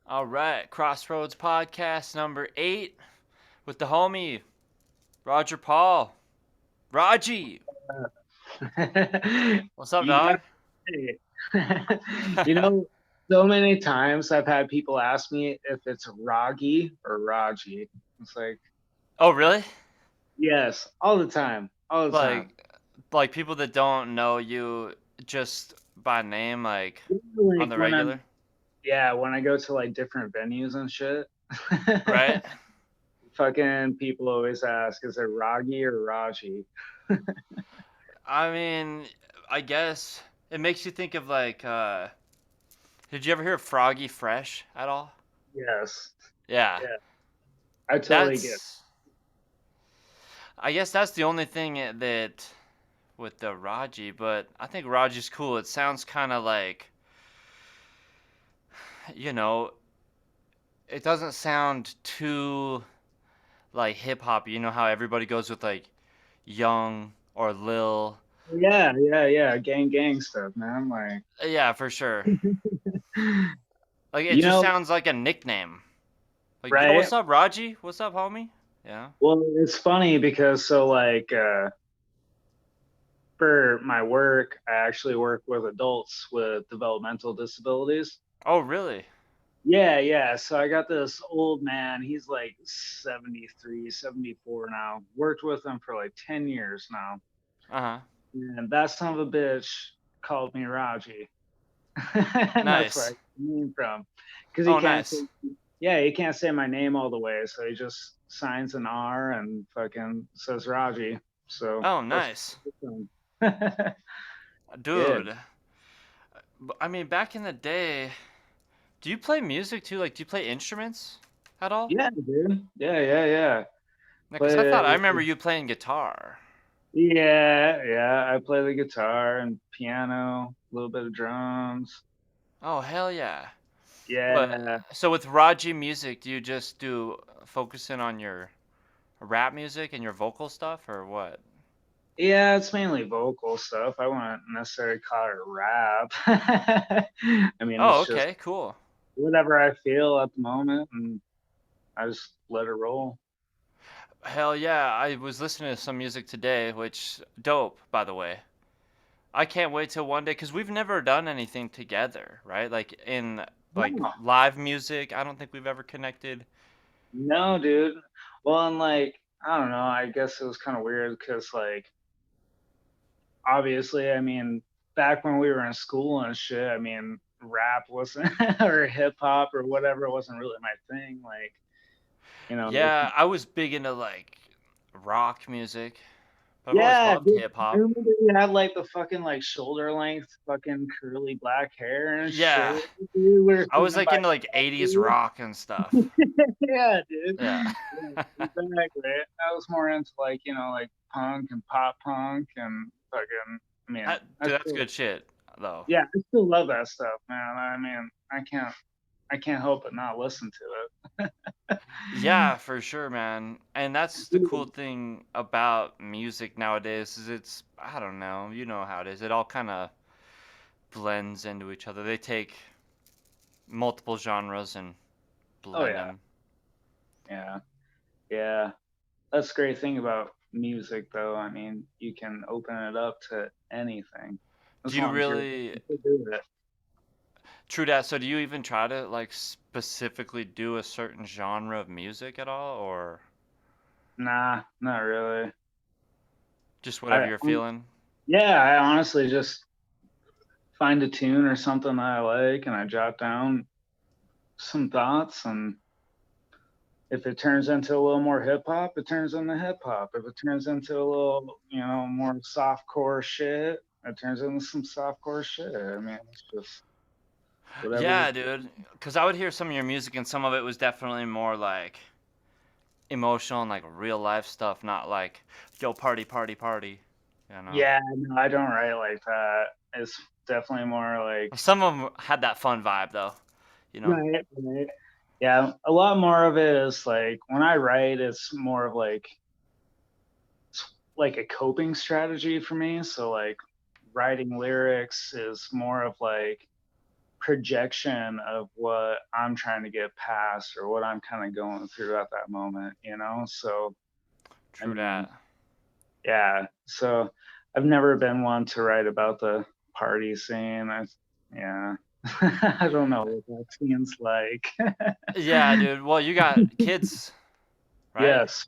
All right, Crossroads Podcast number 8 with the homie Roger Paul. Raji, what's up, You got dog? it. You know, so many times I've had people ask me if it's Roggy or Raji. It's like, Oh, really? yes, all the time, all the time. Like, like people that don't know you just by name, like on Like the when I'm, regular, yeah, when I go to like different venues and shit, right? fucking people always ask, is it Roggy or Raji? I mean, I guess it makes you think of did you ever hear of Froggy Fresh at all? Yes, Yeah, yeah, I totally get. that's. I guess that's the only thing that with the Raji, but I think Raji's cool. It sounds kind of like, you know, it doesn't sound too like hip hop. You know how everybody goes with like Young or Lil. Yeah, yeah, yeah, gang stuff, man. Like, Yeah, for sure. Like it you just know, sounds like a nickname. Like, yo, right? what's up, Raji? What's up, homie? Yeah. Well, it's funny because for my work, I actually work with adults with developmental disabilities. Oh, really? Yeah, yeah. So I got this old man. He's like 73, 74 now. Worked with him for like 10 years now. Uh huh. And that son of a bitch called me Raji. And that's where I Nice. get the name from. Because he Oh, can't say, nice. yeah, he can't say my name all the way. So he just signs an R and fucking says Raji. So Oh, that's nice. yeah. Dude. I mean, back in the day, do you play music too? Like, do you play instruments at all? Yeah, dude. Yeah, yeah, yeah. Yeah, because I Play, thought I remember you playing guitar. yeah, yeah. I play the guitar and piano, a little bit of drums. Oh, hell yeah. But Yeah, so with Raji music, do you just do focusing on your rap music and your vocal stuff or what? yeah. It's mainly vocal stuff. I wouldn't necessarily call it rap. I mean, Oh, it's just okay, cool. whatever I feel at the moment, and I just let it roll. Hell yeah, I was listening to some music today, which dope, by the way. I can't wait till one day because we've never done anything together, right? Like in like No, live music, I don't think we've ever connected. no, dude. Well, and like, I don't know. I guess it was kind of weird because, like, obviously, I mean, back when we were in school and shit, I mean, rap wasn't or hip hop or whatever wasn't really my thing. Like, Yeah, I was big into like rock music, but I've always yeah, loved dude, hip I hop. remember you had like the fucking like shoulder length fucking curly black hair and shit. Yeah, We were I was singing like by into like 80s dude. rock and stuff. Yeah, dude. Yeah. Yeah, exactly. I was more into like, like punk and pop punk and fucking, I mean, I Dude, that's still, good shit, though. yeah, I still love that stuff, man. I mean, I can't help but not listen to it. Yeah, for sure, man. And that's the cool Dude, thing about music nowadays is I don't know, you know how it is. It all kind of blends into each other. They take multiple genres and oh blend yeah, them. yeah, yeah. That's the great thing about music, though. I mean, you can open it up to anything Do as you long as you're really willing to do it. True that. So do you even try to like specifically do a certain genre of music at all or Nah, not really. just whatever I you're feeling? Yeah, I honestly just find a tune or something that I like, and I jot down some thoughts, and if it turns into a little more hip hop, it turns into hip hop. If it turns into a little, more soft core shit, it turns into some soft core shit. I mean, it's just whatever. Yeah, dude. Cuz I would hear some of your music and some of it was definitely more like emotional and like real life stuff, not like yo party party party, you know. Yeah, no, I don't write like that. It's definitely more like Some of them had that fun vibe though, you know. right, right. Yeah, a lot more of it is like when I write, it's more of like a coping strategy for me. So like writing lyrics is more of like projection of what I'm trying to get past or what I'm kind of going through at that moment, you know? So, I True mean, that. yeah. So I've never been one to write about the party scene. Yeah. I don't know what that scene's like. Yeah, dude. Well, you got kids, right? Yes.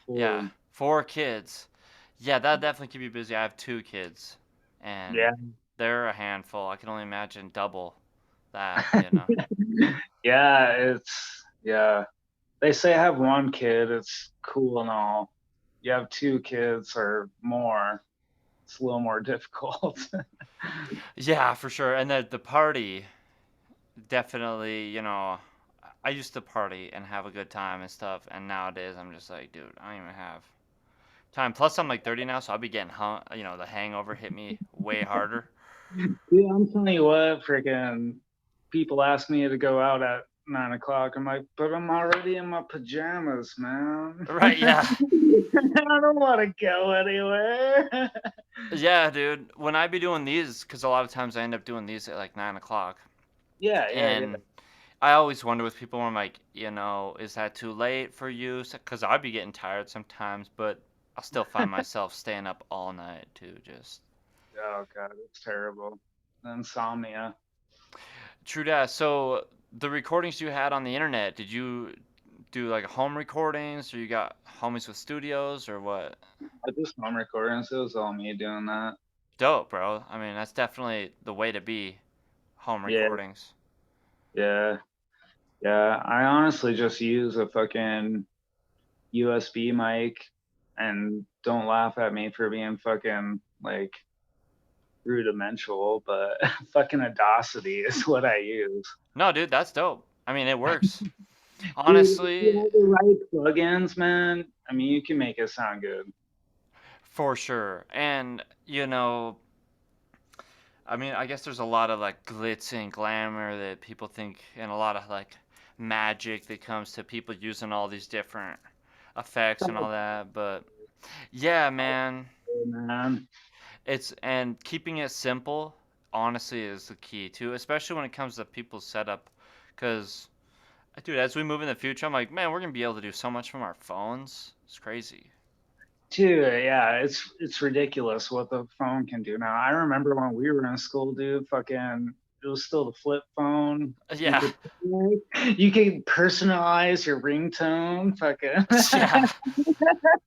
Yeah, Fully. 4 kids. Yeah, that definitely keep you busy. I have 2 kids, and Yeah. they're a handful. I can only imagine double that. Yeah. Yeah. They say have one kid, it's cool and all. You have 2 kids or more, it's a little more difficult. Yeah, for sure. And the party, definitely. I used to party and have a good time and stuff, and nowadays I'm just like, dude, I don't even have time. Plus, I'm like 30 now, so I'll be getting the hangover hit me way harder. Dude, I'm telling you what, freaking people ask me to go out at 9 o'clock. I'm like, but I'm already in my pajamas, man. Right? Yeah. I don't want to go anywhere. Yeah, dude. When I be doing these, because a lot of times I end up doing these at like 9 o'clock, Yeah, yeah, yeah. and I always wonder with people, I'm like, is that too late for you? Because I'd be getting tired sometimes, but I'll still find myself staying up all night too. Just Oh god, it's terrible. Insomnia. true that. So the recordings you had on the internet, did you do like home recordings, or you got homies with studios, or what? I just home recordings. It was all me doing that. Dope, bro. I mean, that's definitely the way to be. Home Yeah, recordings. yeah, yeah. I honestly just use a fucking USB mic, and don't laugh at me for being fucking like rudimental, but fucking Audacity is what I use. No, dude, that's dope. I mean, it works. Dude, if you Honestly, have the right plugins, man, I mean, you can make it sound good. for sure. And, I mean, I guess there's a lot of like glitz and glamour that people think, and a lot of like magic that comes to people using all these different effects and all that. But yeah, man, Man. and keeping it simple, honestly, is the key too, especially when it comes to people's setup. Because, dude, as we move in the future, I'm like, man, we're gonna be able to do so much from our phones. It's crazy. Dude, yeah, it's ridiculous what the phone can do now. I remember when we were in school, dude, fucking it was still the flip phone. You Yeah, could you could personalize your ringtone, fucking yeah,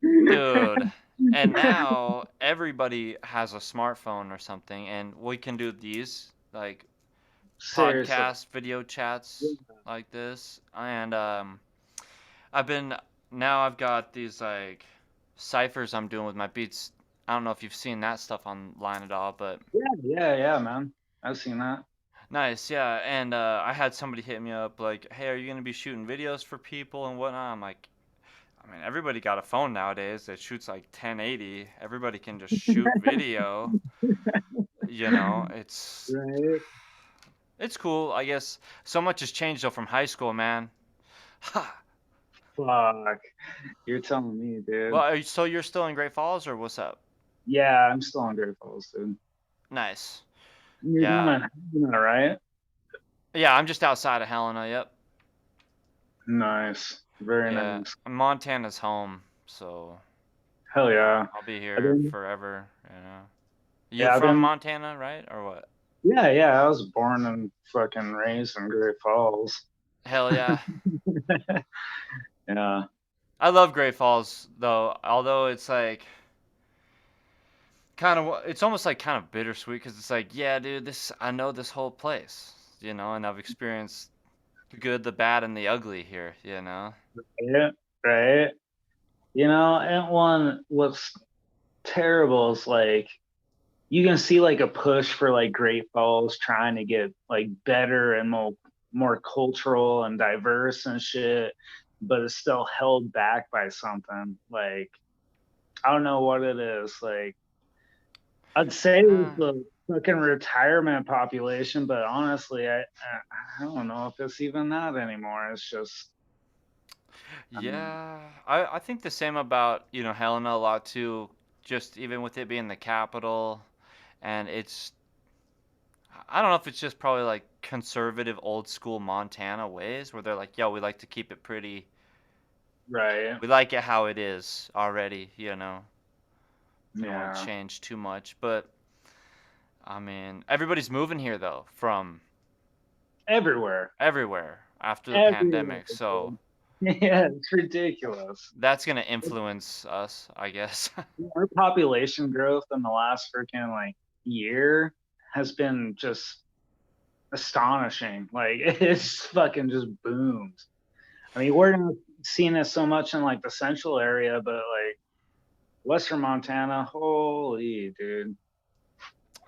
dude. And now everybody has a smartphone or something, and we can do these like seriously. podcast video chats like this. And I've been now I've got these like ciphers I'm doing with my beats. I don't know if you've seen that stuff online at all, but Yeah, yeah, yeah, man. I've seen that. nice, yeah. And I had somebody hit me up like, "Hey, are you gonna be shooting videos for people and whatnot?" I'm like, I mean, everybody got a phone nowadays that shoots like 1080. Everybody can just shoot video. It's Right? it's cool, I guess. So much has changed though from high school, man. Ha. Fuck. You're telling me, Well, dude. so you're still in Great Falls, or what's up? Yeah, I'm still on Great Falls, dude. Nice. You're Yeah. doing it, right? Yeah, I'm just outside of Helena. Yep. Nice. Very Yeah. nice. Montana's home, so Hell yeah. I'll be I've here been, forever. You yeah, I've from been, Montana, right? Or what? yeah, yeah. I was born and fucking raised in Great Falls. Hell yeah. Yeah. I love Great Falls though, although it's like it's almost like kind of bittersweet because it's like, yeah, dude, this I know this whole place, and I've experienced the good, the bad, and the ugly here. Yeah. Right. And what's terrible is like you can see like a push for like Great Falls trying to get like better and more cultural and diverse and shit, but it's still held back by something. Like I don't know what it is. Like I'd say Uh, it's the fucking retirement population, but honestly, I don't know if it's even that anymore. It's just I mean, yeah, I think the same about Helena a lot too. Just even with it being the capital, and I don't know if it's just probably like conservative old school Montana ways where they're like, yo, we like to keep it pretty. Right. We like it how it is already, you know. We don't want to Yeah. change too much, but I mean, everybody's moving here though from Everywhere. everywhere after the Everywhere, pandemic, so dude. Yeah, it's ridiculous. that's gonna influence us, I guess. Our population growth in the last freaking like year has been just astonishing. Like it's fucking just boomed. I mean, we're not seeing it so much in like the central area, but like Western Montana, holy dude.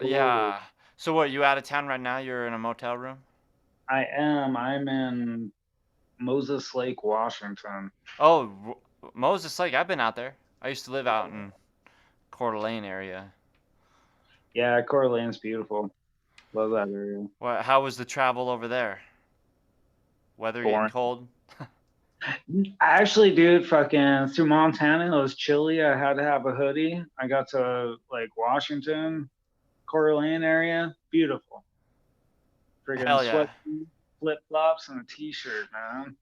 Holy. Yeah. So what, you out of town right now? You're in a motel room? I am. I'm in Moses Lake, Washington. Oh, Moses Lake. I've been out there. I used to live out in Coeur d'Alene area. Yeah, Coeur d'Alene's beautiful. Love that area. What? How was the travel over there? Weather getting Boring. cold? Actually, dude, fucking through Montana, it was chilly. I had to have a hoodie. I got to like Washington, Coeur d'Alene area. Beautiful. Friggin' Hell sweat, yeah, flip flops, and a t-shirt, man.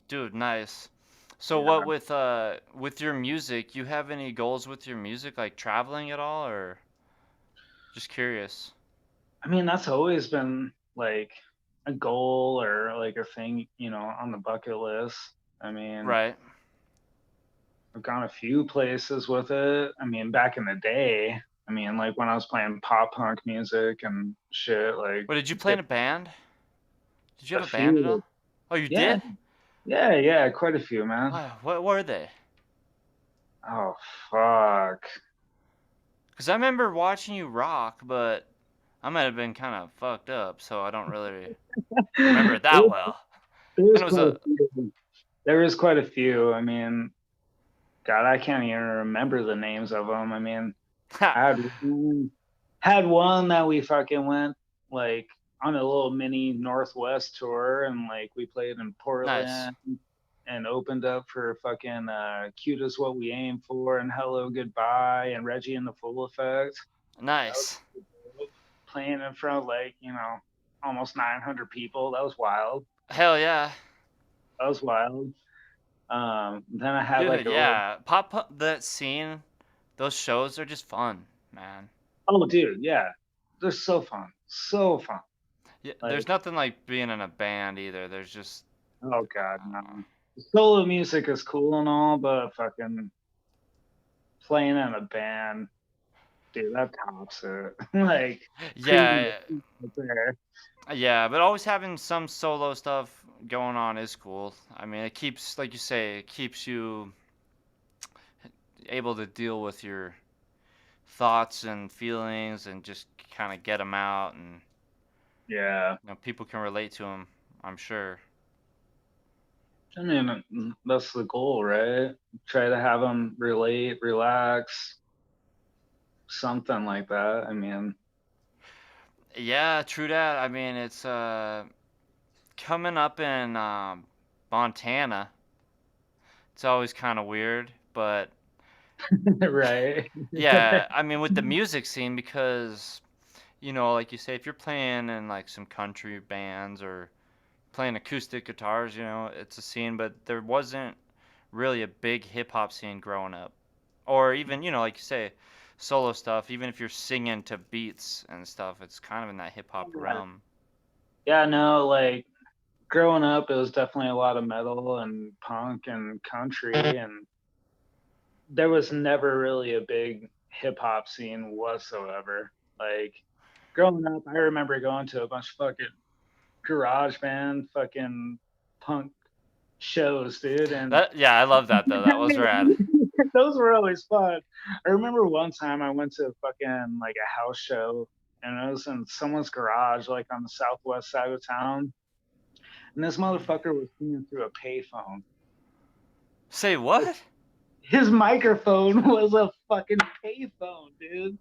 dude. Nice. So what Yeah. with your music? You have any goals with your music, like traveling at all, or just curious? I mean, that's always been like a goal or like a thing, on the bucket list. I mean, Right. I've gone a few places with it. I mean, back in the day, I mean, like when I was playing pop punk music and shit, like What, did you play did in a band? Did you a have a band at few. all? Oh, you Yeah, did? yeah, quite a few, man. Wow. What were they? Oh, fuck. Because I remember watching you rock, but I might have been kind of fucked up, so I don't really remember it that well. There's And it was quite a a. few. There is quite a few. I mean, God, I can't even remember the names of them. I mean, Ha, I had one that we fucking went like on a little mini Northwest tour, and like we played in nice. Portland and opened up for fucking "Cute Is What We Aim For" and "Hello Goodbye" and Reggie and the Full Effect. That was Nice. playing in front of like almost 900 people. That was wild. Hell yeah. That was wild. Then I had like Dude, a little. yeah. That scene, those shows are just fun, man. Oh, dude, yeah, they're so fun, so fun. Yeah, there's Like, nothing like being in a band either. There's just. oh god, no. Uh, Solo music is cool and all, but fucking playing in a band, dude, that tops it. Like, premium yeah, right there. yeah, but always having some solo stuff going on is cool. I mean, it keeps, like you say, it keeps you able to deal with your thoughts and feelings and just kind of get them out, and Yeah, people can relate to them, I'm sure. I mean that's the goal, right? Try to have them relate, relax, something like that. I mean, Yeah, true that. I mean, it's coming up in Montana. It's always kind of weird, but right? yeah, I mean with the music scene, because like you say, if you're playing in like some country bands or playing acoustic guitars, it's a scene, but there wasn't really a big hip hop scene growing up. Or even, like you say, solo stuff, even if you're singing to beats and stuff, it's kind of in that hip hop realm. Yeah, no, like growing up, it was definitely a lot of metal and punk and country, and there was never really a big hip hop scene whatsoever. Like growing up, I remember going to a bunch of fucking garage band, fucking punk shows, dude, and Yeah, I love that though. That was rad. those were always fun. I remember one time I went to fucking like a house show, and it was in someone's garage, like on the southwest side of town, and this motherfucker was singing through a payphone. Say what? His microphone was a fucking payphone, dude.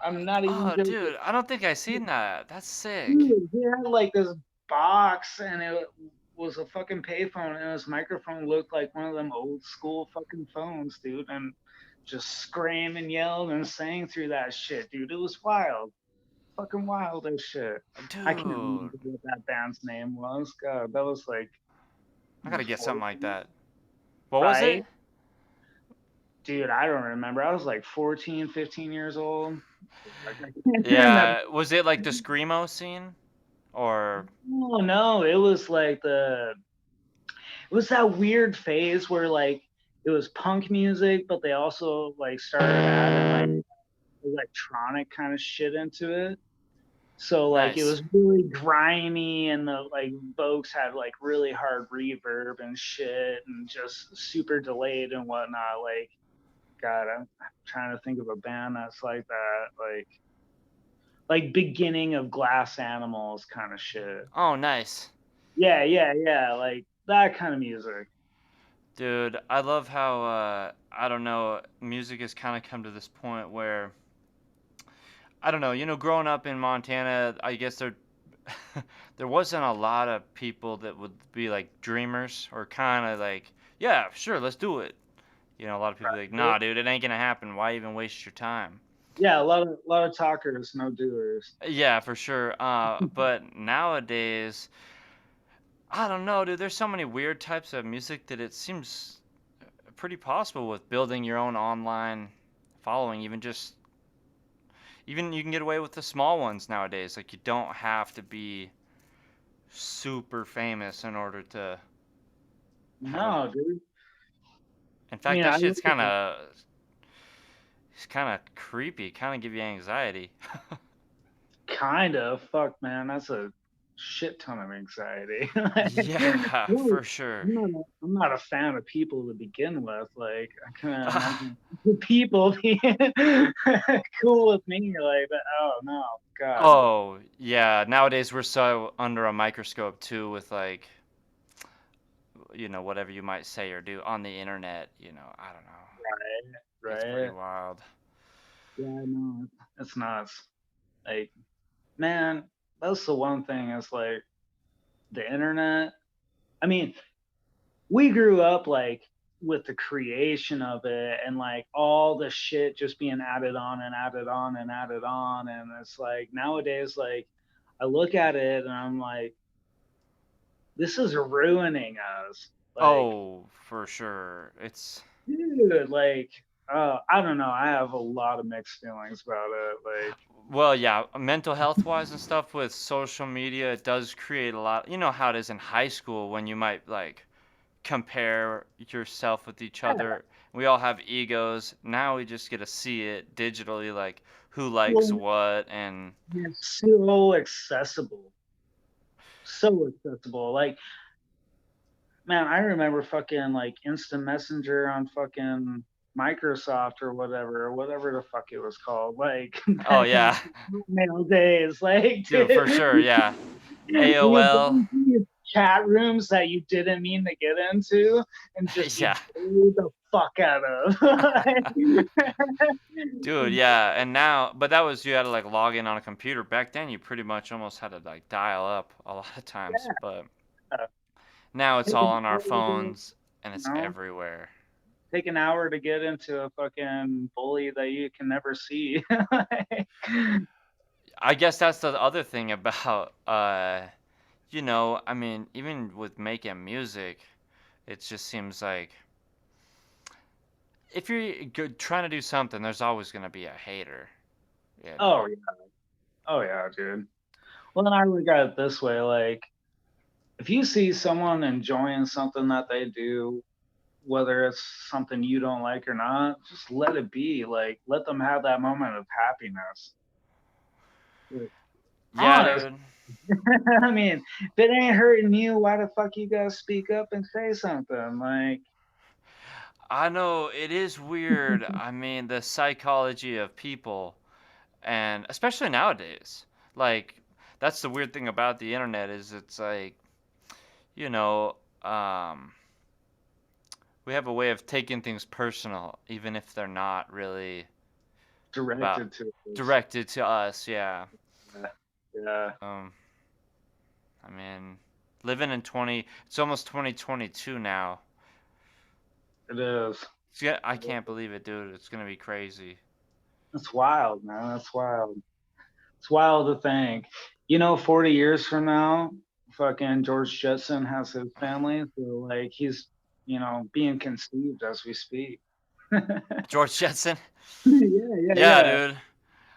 I'm not even Oh, joking. dude, I don't think I seen that. That's sick. Dude, he had like this box, and it was a fucking payphone, and his microphone looked like one of them old school fucking phones, dude. And just screamed and yelled and sang through that shit, dude. It was wild. Fucking wild as shit. I can't Dude, remember what that band's name was. God, that was like I in the gotta get something like 40s, that. What was it? right? Dude, I don't remember. I was like 14, 15 years old. Like, I can't remember. Yeah, was it like the screamo scene? Or Oh no, it was like it was that weird phase where like it was punk music, but they also like started adding like electronic kind of shit into it. So like it nice. was really grimy and the like Vokes had like really hard reverb and shit and just super delayed and whatnot. Like God, I'm trying to think of a band that's like that, like beginning of Glass Animals kind of shit. Oh, nice. Yeah, yeah, yeah, like that kind of music. Dude, I love how I don't know, music has kind of come to this point where I don't know, growing up in Montana, I guess there wasn't a lot of people that would be like dreamers or kind of like, yeah, sure, let's do it. A lot of people like, nah, dude, it ain't gonna happen. Why even waste your time? Yeah, a lot of talkers, no doers. Yeah, for sure. But nowadays, I don't know, dude. There's so many weird types of music that it seems pretty possible with building your own online following. Even you can get away with the small ones nowadays. Like you don't have to be super famous in order to have a. No, dude. In I fact, mean, that I shit's look at kind of creepy. Kind of give you anxiety. kind of fuck, man. That's a shit ton of anxiety. Yeah, Really, for sure. I'm not a fan of people to begin with. Like, I can't imagine people being cool with me. Like, oh no, God. Oh, yeah. Nowadays we're so under a microscope too with like, whatever you might say or do on the internet, I don't know. It's pretty Right? wild. Yeah, no, it's nuts. Like, man, that's the one thing. Is like the internet. I mean, we grew up like with the creation of it and like all the shit just being added on and added on and added on. And it's like nowadays, like I look at it and I'm like, this is ruining us. Like, Oh, for sure. dude, like, I don't know. I have a lot of mixed feelings about it. Like, Well, yeah, mental health wise and stuff with social media, it does create a lot. You know how it is in high school when you might like compare yourself with each yeah, other. We all have egos. Now we just get to see it digitally, like who likes well, what and it's so accessible. So accessible. Like, man, I remember fucking like instant messenger on fucking Microsoft or whatever the fuck it was called. Like oh back in yeah. mail days, like Dude, for dude, sure, yeah. you would go AOL. into these chat rooms that you didn't mean to get into and just be Yeah. bullied the fuck out of. Dude, yeah. And now, but that was you had to like log in on a computer. Back then, you pretty much almost had to like dial up a lot of times. But Yeah, now it's take all an on our hour to get, phones and you it's know, everywhere. take an hour to get into a fucking bully that you can never see. I guess that's the other thing about, I mean, even with making music, it just seems like if you're trying to do something, there's always going to be a hater, you know? Oh yeah. Oh yeah, dude. Well, then I look at it this way, like if you see someone enjoying something that they do, whether it's something you don't like or not, just let it be. Like let them have that moment of happiness. Like, Yeah, honest. dude. I mean, if it ain't hurting you, why the fuck you gotta speak up and say something? Like, I know it is weird. I mean, the psychology of people, and especially nowadays, like that's the weird thing about the internet is it's like, you know, um, we have a way of taking things personal, even if they're not really about directed to us. directed to us. Yeah. Yeah. Yeah, Um, I mean, living in it's almost 2022 now. it is. I can't believe it, dude. It's gonna be crazy. It's wild, man. That's wild. It's wild to think. 40 years from now, fucking George Jetson has his family, so like he's, being conceived as we speak. George Jetson. Yeah, yeah, Yeah, yeah. dude.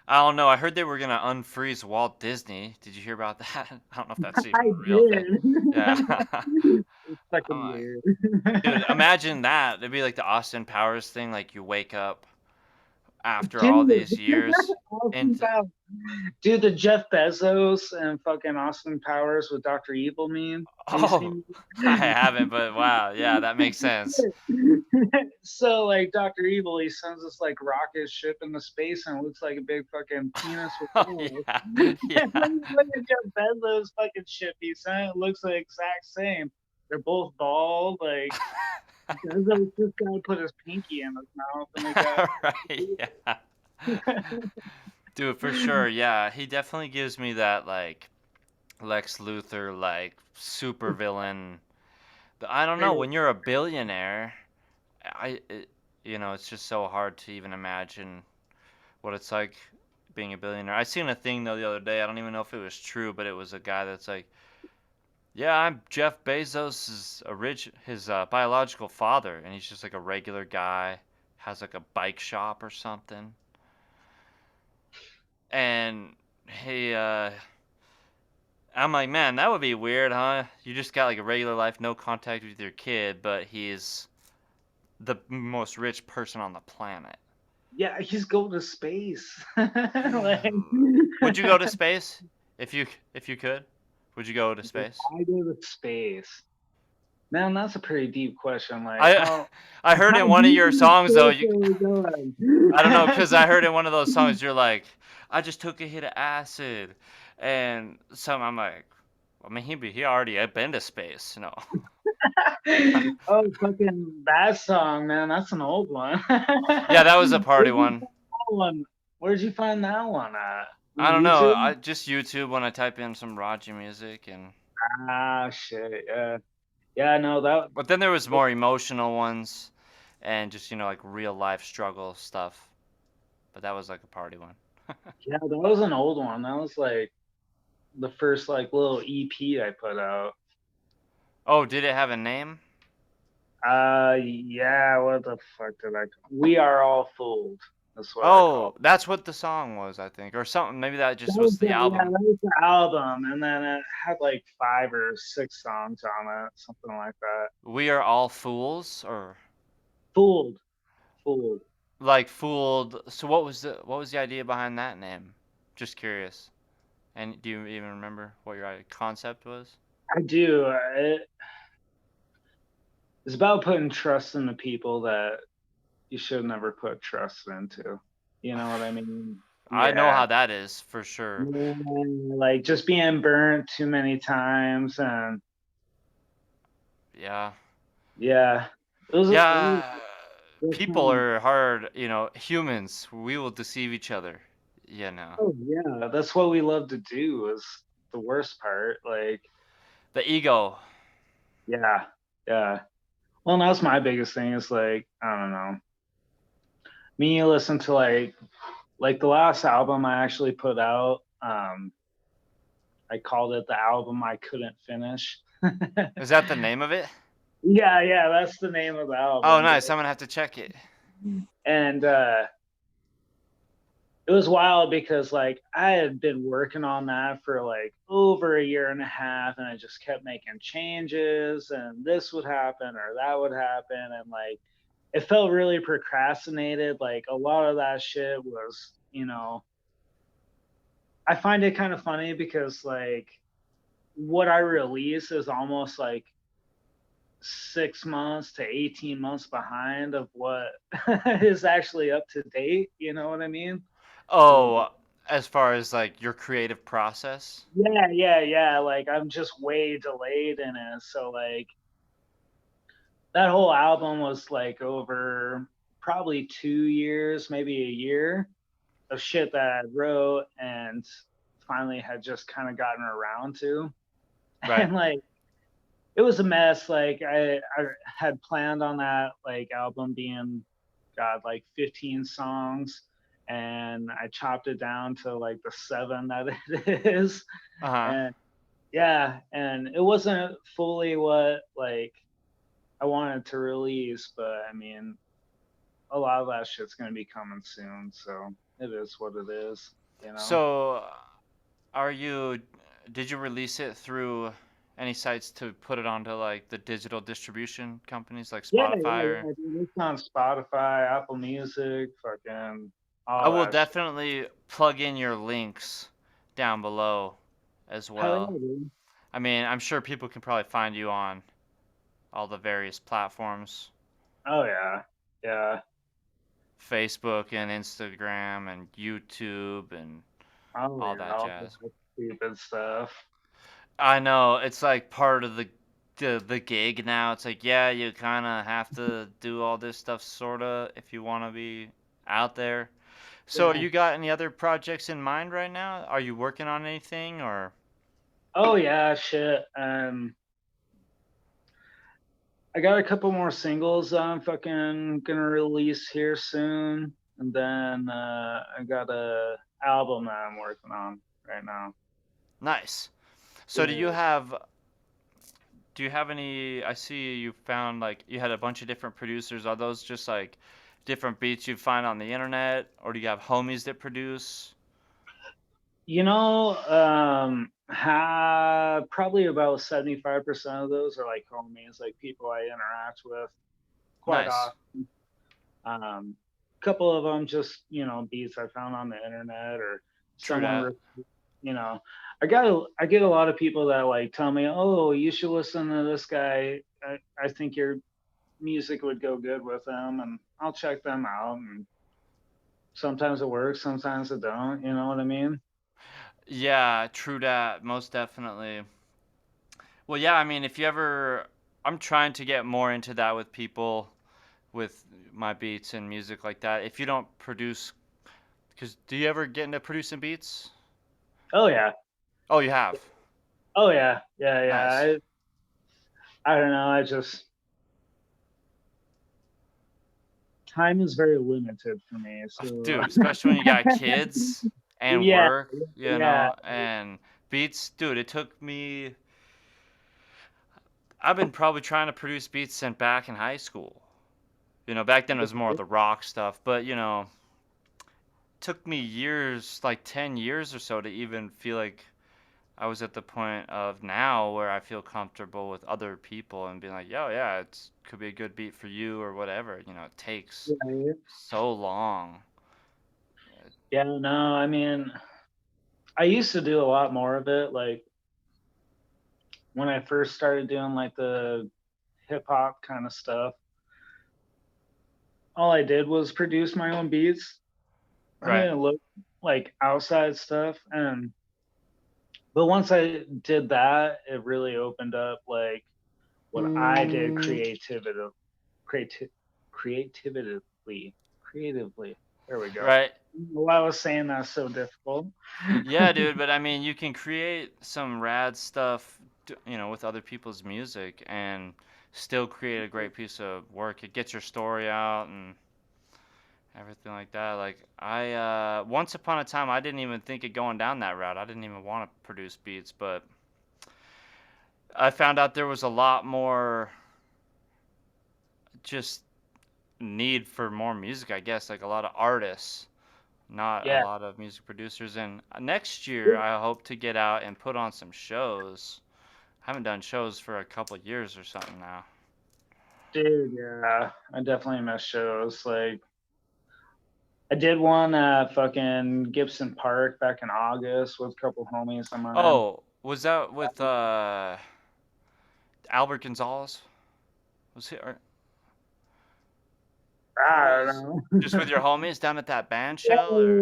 I don't know. I heard they were gonna unfreeze Walt Disney. Did you hear about that? I don't know if that's even I a real thing. Yeah. did. It's I'm fucking like, weird. dude, imagine that. It'd be like the Austin Powers thing. Like you wake up after all Dude, these years Austin into. Powers. Dude, the Jeff Bezos and fucking Austin Powers with Dr. Evil meme. Have you Oh, seen? I haven't, but wow, yeah, that makes sense. So like Dr. Evil, he sends this like rocket ship into space and it looks like a big fucking penis with Oh balls. yeah, And yeah. then you look at Jeff Bezos' fucking ship he sent, it looks the exact same. They're both bald. Like Bezos just gotta put his pinky in his mouth and they got. Right, yeah. Dude, for sure, yeah. He definitely gives me that like Lex Luthor, like super villain. I don't know. When you're a billionaire, I, it, it's just so hard to even imagine what it's like being a billionaire. I seen a thing though the other day. I don't even know if it was true, but it was a guy that's like, "Yeah, I'm Jeff Bezos' his biological father," and he's just like a regular guy, has like a bike shop or something, and he I'm like, man, that would be weird, huh? You just got like a regular life, no contact with your kid, but he's the most rich person on the planet. Yeah, he's going to space. Like, Would you go to space if you could? Would you go to space? I go to space. Man, that's a pretty deep question. Like, I how I heard how in one of deep your in songs though, space are we going? I don't know, cause I heard in one of those songs you're like, I just took a hit of acid, and so I'm like, I mean he already had been to space, Oh, fucking that song, man. That's an old one. Yeah, that was a Where'd party you one. find that one? Where'd you find that one at? I don't know. YouTube? I just YouTube when I type in some roggy music and. Ah, shit. Yeah. Yeah, no, that. But then there was more emotional ones, and just like real life struggle stuff. But that was like a party one. Yeah, that was an old one. That was like the first like little EP I put out. Oh, did it have a name? Yeah, what the fuck did I? We are all fooled. That's what I called Oh, that's what the song was, I think, or something. Maybe that That just was was the yeah, album. that was the album, and then it had like 5 or 6 songs on it, something like that. We are all fools, or Fooled, fooled. like fooled. So what was the idea behind that name? Just curious. And do you even remember what your concept was? I do. It's about putting trust in the people that you should never put trust into. You know what I mean? I know Yeah. how that is for sure. Yeah, like just being burnt too many times, and Yeah. yeah, it was Yeah, a good people time. are hard, humans. We will deceive each other, you know. Oh yeah, that's what we love to do. Is the worst part. Like, The ego. yeah, yeah. Well, and that's my biggest thing is like, I don't know. Me listen to like the last album I actually put out, I called it the album I couldn't finish. Is that the name of it? Yeah, yeah, that's the name of the Oh, album. nice. I'm gonna have to check it. And it was wild because like I had been working on that for like over a year and a half and I just kept making changes and this would happen or that would happen and like it felt really procrastinated. Like a lot of that shit was, I find it kind of funny because like what I release is almost like 6 months to 18 months behind of what is actually up to date. You know what I mean? So Oh, as far as like your creative process? yeah, yeah, yeah. Like I'm just way delayed in it. So like that whole album was like over probably 2 years, maybe a year of shit that I wrote and finally had just kind of gotten around to. Right. And like it was a mess. Like I had planned on that like album being God like 15 songs. and I chopped it down to like the 7 that it is. Uh-huh. And yeah, and it wasn't fully what like I wanted to release, but I mean, a lot of that shit's gonna be coming soon, so it is what it is, you know. So, are you did you release it through any sites to put it onto like the digital distribution companies like Yeah, Spotify or dude. It's on Spotify, Apple Music, fucking I all will that shit. definitely plug in your links down below as Hell well. yeah, dude. I mean, I'm sure people can probably find you on all the various platforms, Oh yeah, yeah. Facebook and Instagram and YouTube and Oh all yeah, that all jazz. that stupid stuff. I know it's like part of the gig now. It's like, yeah, you kind of have to do all this stuff sorta if you want to be out there. So, Yeah. you got any other projects in mind right now? Are you working on anything or Oh yeah, shit. I got a couple more singles I'm fucking gonna release here soon, and then I got a album that I'm working on right now. nice? So, Yeah. do you have any I see you found like you had a bunch of different producers. Are those just like different beats you find on the internet or do you have homies that produce? You know, probably about 75% of those are like homies, like people I interact with quite Nice. often. A couple of them just, beats I found on the internet or True someone, that. you know, I get a lot of people that like tell me, oh, you should listen to this guy. I think your music would go good with them, and I'll check them out. And sometimes it works, sometimes it don't. You know what I mean? Yeah, true that. Most definitely. Well, yeah, I mean, if you ever I'm trying to get more into that with people with my beats and music like that. If you don't produce cuz do you ever get into producing beats? Oh yeah, Oh, you have. oh yeah, yeah, Nice. yeah. I don't know. I just time is very limited for me. So Dude, especially when you got kids and yeah, work, yeah, and beats, dude, it took me I've been probably trying to produce beats since back in high school. Back then it was more of the rock stuff, but took me years, like 10 years or so to even feel like I was at the point of now where I feel comfortable with other people and being like, "Yo, yeah, it's could be a good beat for you or whatever." It takes yeah. so long. Yeah, no, I mean, I used to do a lot more of it. Like when I first started doing like the hip hop kind of stuff, all I did was produce my own beats. I Right. didn't look like outside stuff. And but once I did that, it really opened up like what I did creati- creatively, creatively. There we go. Right. Why I was saying that's so difficult. Yeah, dude, but I mean, you can create some rad stuff, with other people's music and still create a great piece of work. It gets your story out and everything like that. Like once upon a time, I didn't even think of going down that route. I didn't even want to produce beats, but I found out there was a lot more just need for more music, I guess, like a lot of artists, not a Yeah. lot of music producers. And next year, I hope to get out and put on some shows. I haven't done shows for a couple of years or something now. Dude, yeah, I definitely miss shows. Like I did one at fucking Gibson Park back in August with a couple homies of mine. Oh, was that with Albert Gonzalez? Was he or who I was don't just with your know. homies down at that band shell or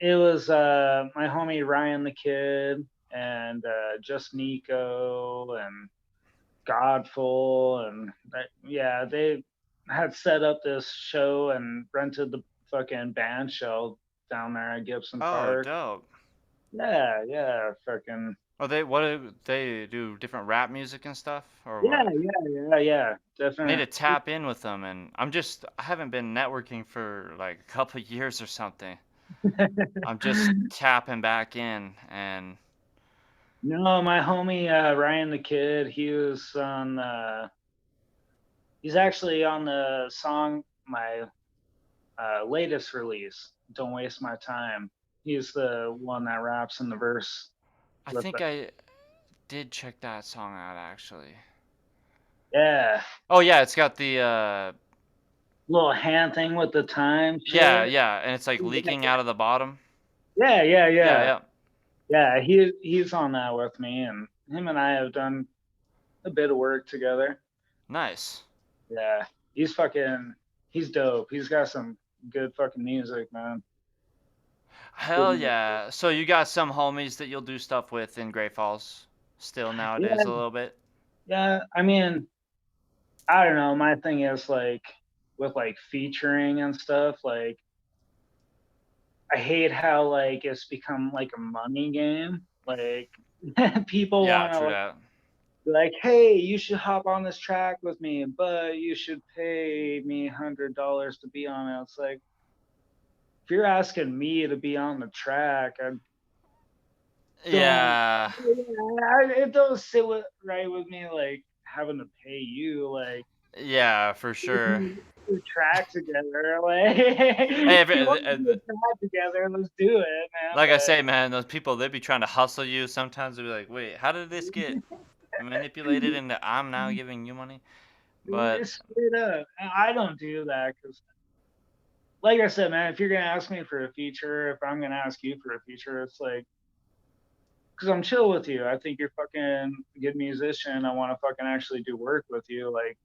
It was my homie Ryan the Kid and just Nico and Godful and yeah, they had set up this show and rented the fucking band shell down there at Gibson oh, Park. dope. Yeah, yeah, fucking. Are they what do they do different rap music and stuff or Yeah, what? yeah, I need to definitely. tap in with them, and I haven't been networking for like a couple of years or something. I'm just tapping back in and No, my homie Ryan the Kid, he's actually on the song my latest release, Don't Waste My Time. He's the one that raps in the verse I with think the I did check that song out actually. yeah, Oh yeah, it's got the little hand thing with the time yeah, shit. yeah, and it's like leaking out of the bottom. Yeah, yeah, Yeah, yeah. yeah. Yeah, he's on that with me, and him and I have done a bit of work together. Nice. Yeah, he's dope. He's got some good fucking music, man. Good Hell music. yeah. So you got some homies that you'll do stuff with in Great Falls still nowadays a Yeah, little bit? yeah. I mean, I don't know. My thing is like with like featuring and stuff. Like, I hate how like it's become like a money game. Like, people Yeah, want to true like, that. be like, hey, you should hop on this track with me, but you should pay me $100 to be on it. It's like, if you're asking me to be on the track, I don't. Yeah. It don't sit right with me, like having to pay you, like Yeah, for sure. do a track together. Like, Hey, if you want to do a track together, let's do it, man. like I But say, man, those people they be trying to hustle you. Sometimes they'll be like, "Wait, how did this get manipulated into I'm now giving you money?" But it's straight up, I don't do that because, like I said, man, if you're gonna ask me for a feature, if I'm gonna ask you for a feature, it's like because I'm chill with you. I think you're fucking a good musician. I want to fucking actually do work with you. Like,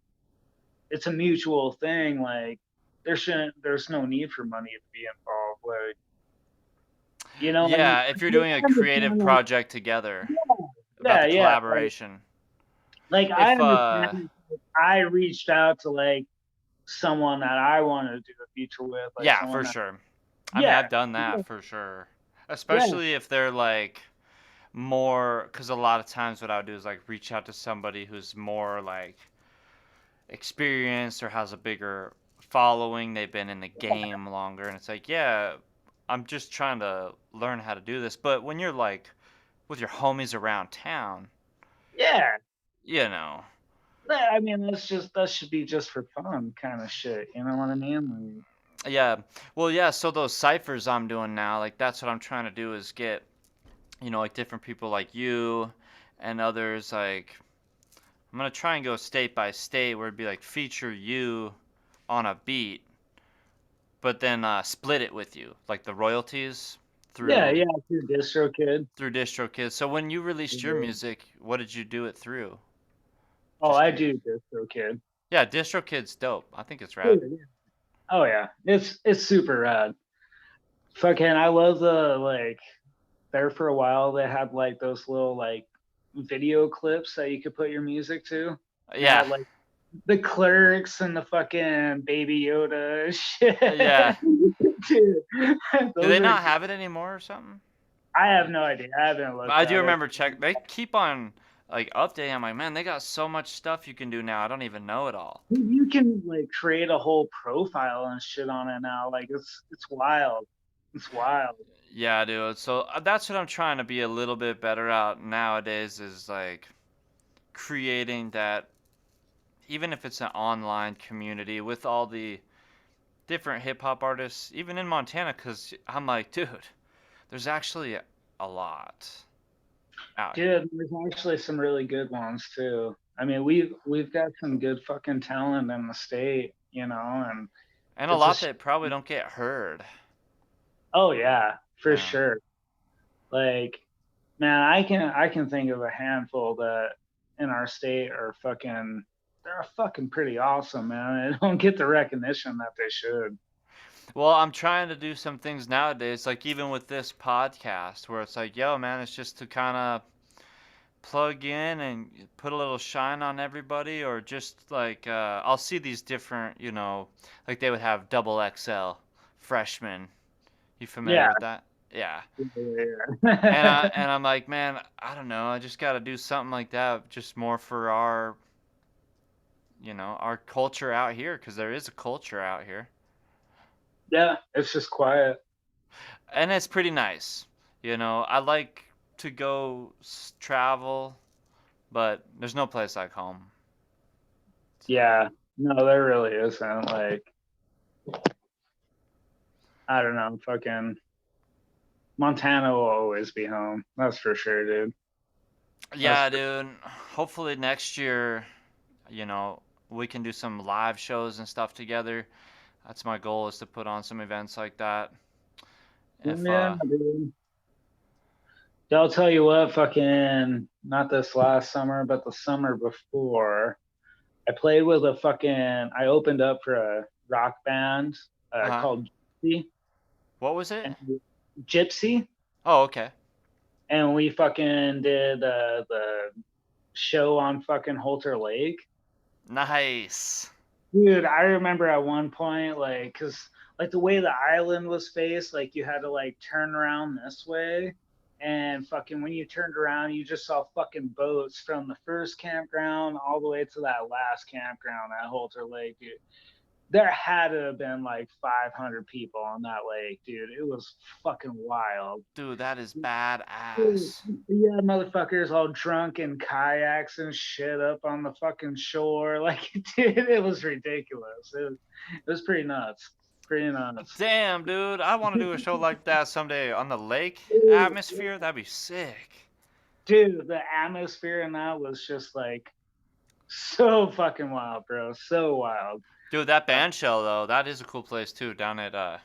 it's a mutual thing. Like, there's no need for money to be involved. Like, and yeah, if you're doing a I creative understand, like, project together about yeah, the yeah. collaboration. Like I If understand. If I reached out to like someone that I wanted to do a feature with, like yeah, someone for that, sure. I mean, yeah, I've done yeah, that for sure. yeah, Especially if they're like more cuz a lot of times what I would do is like reach out to somebody who's more like experienced or has a bigger following, they've been in the game longer, and it's like, yeah, I'm just trying to learn how to do this. But when you're like with your homies around town, yeah. you know, I mean, that should be just for fun, kind of shit. You know what I mean? yeah, well, yeah. So those ciphers I'm doing now, like that's what I'm trying to do is get, like different people like you and others. Like I'm gonna try and go state by state where it'd be like feature you on a beat, but then split it with you, like the royalties Yeah, through yeah. If you're DistroKid. through DistroKid. So when you released your Mhm. music, what did you do it through? Oh, Just I curious. do DistroKid. Yeah, DistroKid's dope. I think it's Yeah, rad. yeah. Oh yeah, it's super rad. Fucking, I love the like. There for a while, they had like those little like video clips that you could put your music to. They Yeah, had like the clerks and the fucking Baby Yoda shit. yeah. Dude, Do those they are. not have it anymore or something? I have no idea. I haven't But looked I do at it. remember check. They keep on like updating. I'm like, man, they got so much stuff you can do now. I don't even know it all. You can like create a whole profile and shit on it now. Like it's wild. It's wild. Yeah, dude. So that's what I'm trying to be a little bit better at nowadays is like creating that, even if it's an online community with all the different hip hop artists, even in Montana, because I'm like, dude, there's actually a lot out here. Dude, there's actually some really good ones too. I mean, we've got some good fucking talent in the state, and And a it's a lot that probably don't get heard. oh yeah, for Yeah. sure. Like, man, I can think of a handful that in our state are fucking they're fucking pretty awesome, man. They don't get the recognition that they should. Well, I'm trying to do some things nowadays, like even with this podcast, where it's like, yo, man, it's just to kind of plug in and put a little shine on everybody, or just like, I'll see these different, like they would have double XL freshmen. You familiar Yeah, with that? Yeah. And Yeah. I'm like, man, I don't know. I just got to do something like that, just more for our, our culture out here, because there is a culture out here, Yeah, it's just quiet. and it's pretty nice. I like to go travel, but there's no place like home. So Yeah. No, there really isn't. Like, I don't know, fucking Montana will always be home. That's for sure, dude. That's yeah, for dude. Hopefully next year, you know, we can do some live shows and stuff together. That's my goal, is to put on some events like that. If Yeah, dude. Yeah, I'll tell you what, fucking not this last summer, but the summer before, I played with I opened up for a rock band uh-huh. called Gypsy, What was it? and Gypsy, Oh, okay. and we fucking did the show on fucking Holter Lake. Nice. Dude, I remember at one point, like, cause like the way the island was faced, like you had to like turn around this way, and fucking when you turned around, you just saw fucking boats from the first campground all the way to that last campground at Holter Lake, dude. There had to have been like 500 people on that lake, dude. It was fucking wild. Dude, that is badass. Yeah, motherfuckers all drunk in kayaks and shit up on the fucking shore. Like, dude, it was ridiculous. It was pretty nuts. Pretty nuts. Damn, dude. I want to do a show like that someday on the lake atmosphere. That'd be sick. Dude, the atmosphere in that was just like so fucking wild, bro. So wild. Dude, that Uh, band shell, though, that is a cool place, too, down at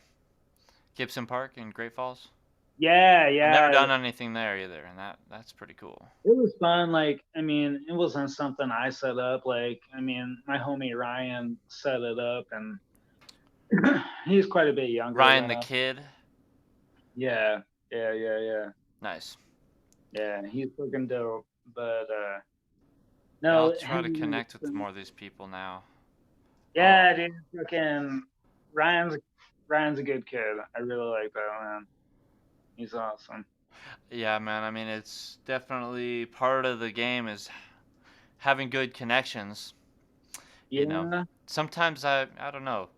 Gibson Park in Great Falls. yeah, I've never yeah. done anything there either, and that's pretty cool. It was fun. Like, I mean, it wasn't something I set up. Like, I mean, my homie Ryan set it up, and he's quite a bit younger Ryan than the us. Kid. Yeah, yeah. Nice. Yeah, he's fucking dope. But Yeah, I'll no, try to him, connect with more of these people now. Oh, yeah, dude, fucking Ryan's Ryan's a good kid. I really like that man. He's awesome. yeah, man. I mean, it's definitely part of the game is having good connections. You know, Yeah, sometimes I don't know.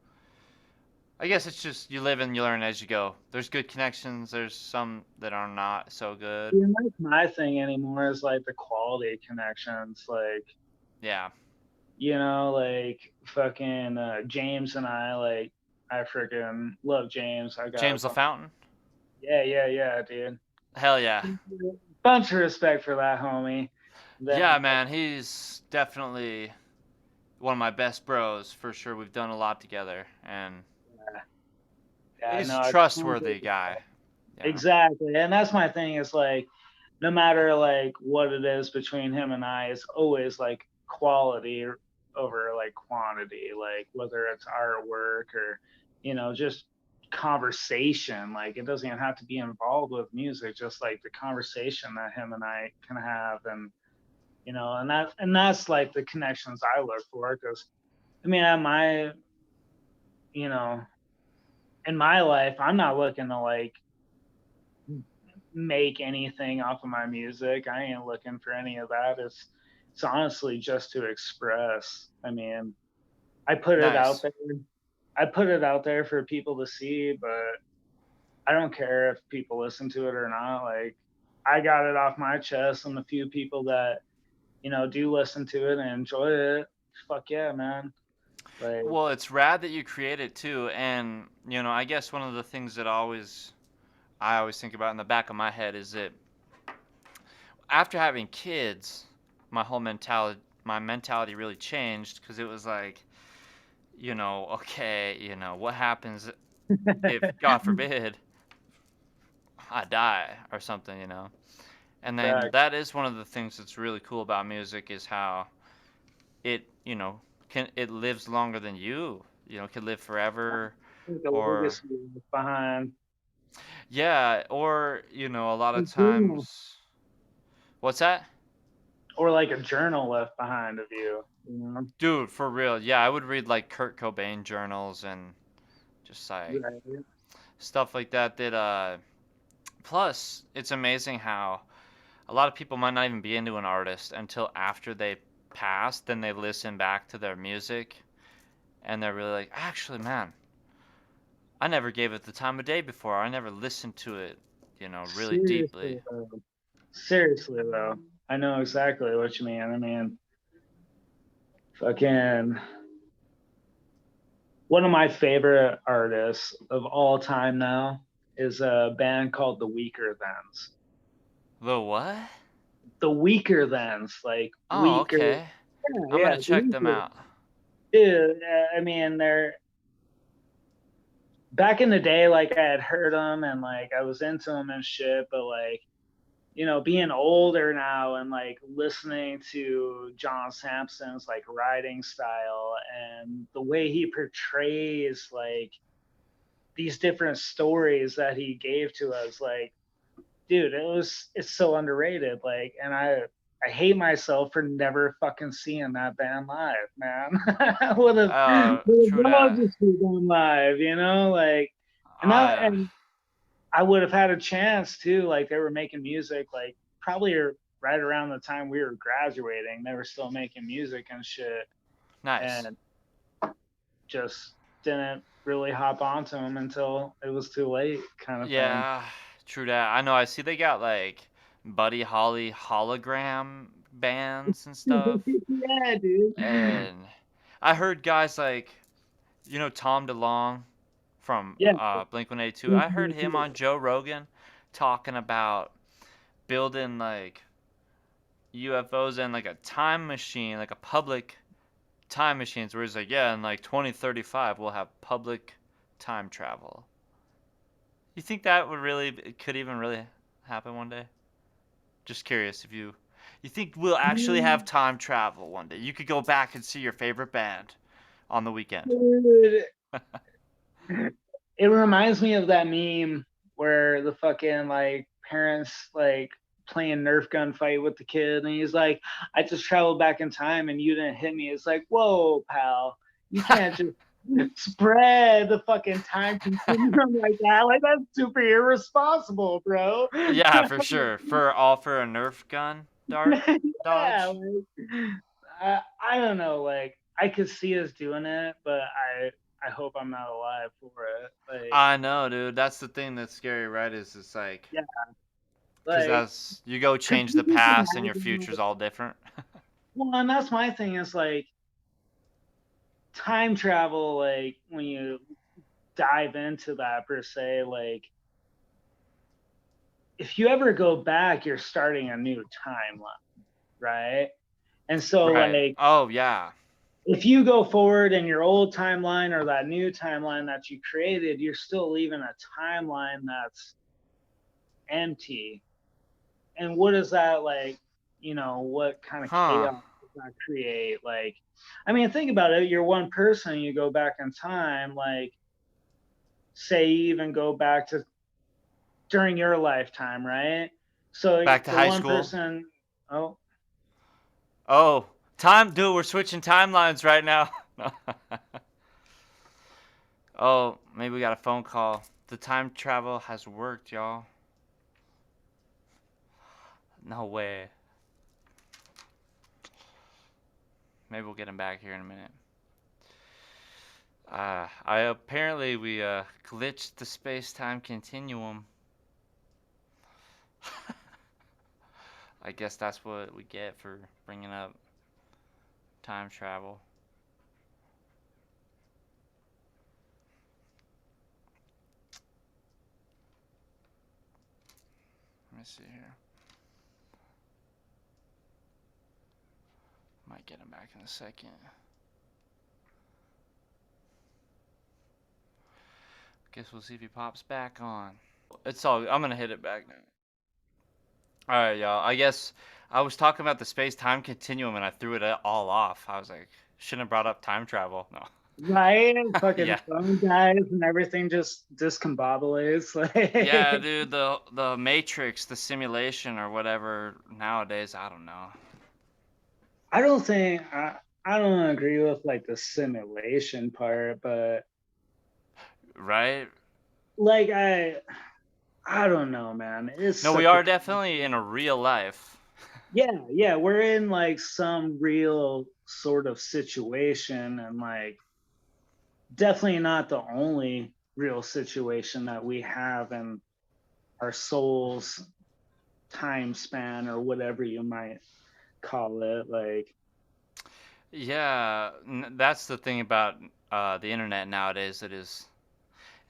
I guess it's just you live and you learn as you go. There's good connections. There's some that are not so good. yeah, that's my thing anymore is like the quality connections. Like, Yeah. like fucking James and I freaking love James. I got a James LaFountain. yeah, dude. Hell yeah. Bunch of respect for that homie. Then Yeah, man. He's definitely one of my best bros for sure. We've done a lot together, and yeah, he's a no, I trustworthy guy. exactly. And that's my thing is like no matter like what it is between him and I, it's always like quality over like quantity, like whether it's artwork or, just conversation. Like it doesn't even have to be involved with music, just like the conversation that him and I can have and that's like the connections I look for because I mean at my you know in my life I'm not looking to like make anything off of my music. I ain't looking for any of that. It's honestly just to express. I mean, I put it out Nice. there. I put it out there for people to see, but I don't care if people listen to it or not. Like I got it off my chest and the few people that, do listen to it and enjoy it. Fuck yeah, man. Like Well, it's rad that you create it too, and I guess one of the things that I always think about in the back of my head is that after having kids, my mentality really changed because it was like, okay, what happens if God forbid I die or something. And then that that is one of the things that's really cool about music is how it lives longer than can live forever, the or legacy behind yeah, or a lot of times. What's that? or like a journal left behind of you. Dude, for real. Yeah, I would read like Kurt Cobain journals and just like Right. stuff like that plus, it's amazing how a lot of people might not even be into an artist until after they pass. Then they listen back to their music and they're really like, actually, man, I never gave it the time of day before. I never listened to it, really Seriously deeply. though. Seriously though. I know exactly what you mean. I mean, fucking one of my favorite artists of all time now is a band called the Weaker Thans. The what? The Weaker Thans, like Oh, weaker. okay. Yeah, I'm yeah, gonna check them weaker. out. Dude, I mean, they're back in the day. Like I had heard them and like I was into them and shit, but like being older now and like listening to John Sampson's like writing style and the way he portrays like these different stories that he gave to us, like, dude, it's so underrated. Like, and I hate myself for never fucking seeing that band live, man. Would have True loved that. to see them live, like, and I, that, and I would have had a chance too. Like they were making music, like probably right around the time we were graduating, they were still making music and shit, nice. and just didn't really hop onto them until it was too late, kind of thing. Yeah, true that. I know. I see they got like Buddy Holly hologram bands and stuff. Yeah, dude. And I heard guys like, Tom DeLonge from Yeah. Blink-182. I heard him on Joe Rogan talking about building like UFOs and like a time machine, like a public time machines where he's like, yeah, in like 2035 we'll have public time travel. You think that it could even really happen one day? Just curious if you think we'll actually have time travel one day. You could go back and see your favorite band on the weekend. Dude, it reminds me of that meme where the fucking like parents like playing Nerf gun fight with the kid, and he's like, "I just traveled back in time, and you didn't hit me." It's like, whoa, pal, you can't just spread the fucking time continuum like that. Like that's super irresponsible, bro. Yeah, for sure. For a Nerf gun Yeah, dodge. like, I don't know. Like I could see us doing it, but I hope I'm not alive for it. Like I know, dude. That's the thing that's scary, right? Is it's like, yeah, because like as you go could change the you just past and your imagine? future's all different. Well, and that's my thing is like time travel. Like when you dive into that per se, like if you ever go back, you're starting a new timeline, right? And so Right. like Oh, yeah. if you go forward in your old timeline or that new timeline that you created, you're still leaving a timeline that's empty. And what is that like? What kind of Huh. chaos does that create? Like, I mean, think about it. You're one person, you go back in time, like, say you even go back to during your lifetime, right? So Back to the high one school. person, oh, Oh, dude, we're switching timelines right now. Oh, maybe we got a phone call. The time travel has worked, y'all. No way. Maybe we'll get him back here in a minute. I apparently we glitched the space-time continuum. I guess that's what we get for bringing up time travel. Let me see here. Might get him back in a second. Guess we'll see if he pops back on. It's all. I'm gonna hit it back now. All right, y'all. I guess I was talking about the space-time continuum and I threw it all off. I was like, shouldn't have brought up time travel. No. right? Fucking Yeah. phone dies and everything just discombobulates. Yeah, Like, dude. The Matrix, the simulation or whatever. Nowadays, I don't know. I don't think I don't agree with like the simulation part, but Right? like I don't know, man. It's No, we such a are definitely in a real life. yeah, we're in like some real sort of situation, and like definitely not the only real situation that we have in our soul's time span or whatever you might call it. Like, Yeah, that's the thing about the internet nowadays. It is,